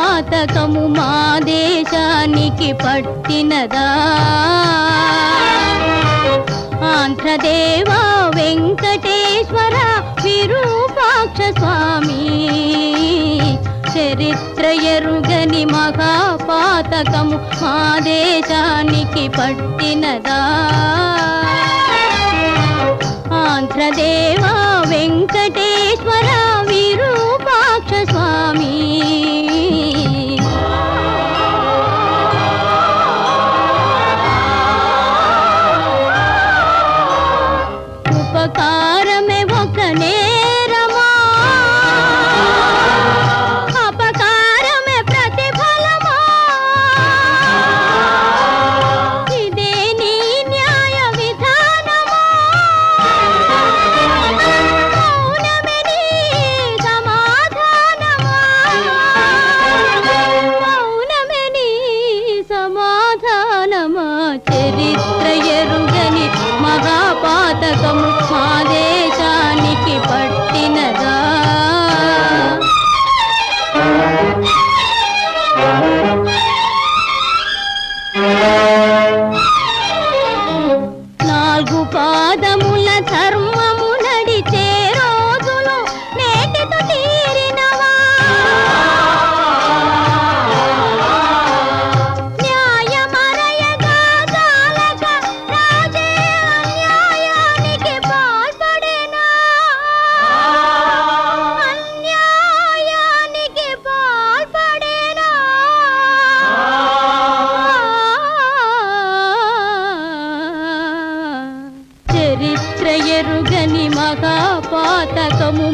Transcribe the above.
మహాపాతకము మా దేశానికి పట్టినదా ఆంధ్రదేవా వెంకటేశ్వర విరూపాక్ష స్వామి చరిత్ర ఎరుగని మహాపాతకము మా దేశానికి పట్టినదా ఆంధ్రదేవా వెంకటేశ్వర విరూపాక్ష స్వామి ఉపకారమే ఒక నేరమా అపకారమే ప్రతిఫలమా ఇదే నీ న్యాయ విధానమా మౌనమే నీ సమాధానమా మౌనమే నీ సమాధానమా చరిత్ర ఎరుగని మహాపాతకము మా దేశానికి పట్టినదా నాలుగు పాదముల ధర్మము నడిచే రోజులు నేటితో తీరినవా న్యాయమరయగా చాలక రాజే అన్యాయానికి పాల్పడేనా అన్యాయానికి పాల్పడేనా చరిత్ర ఎరుగని మహాపాతకము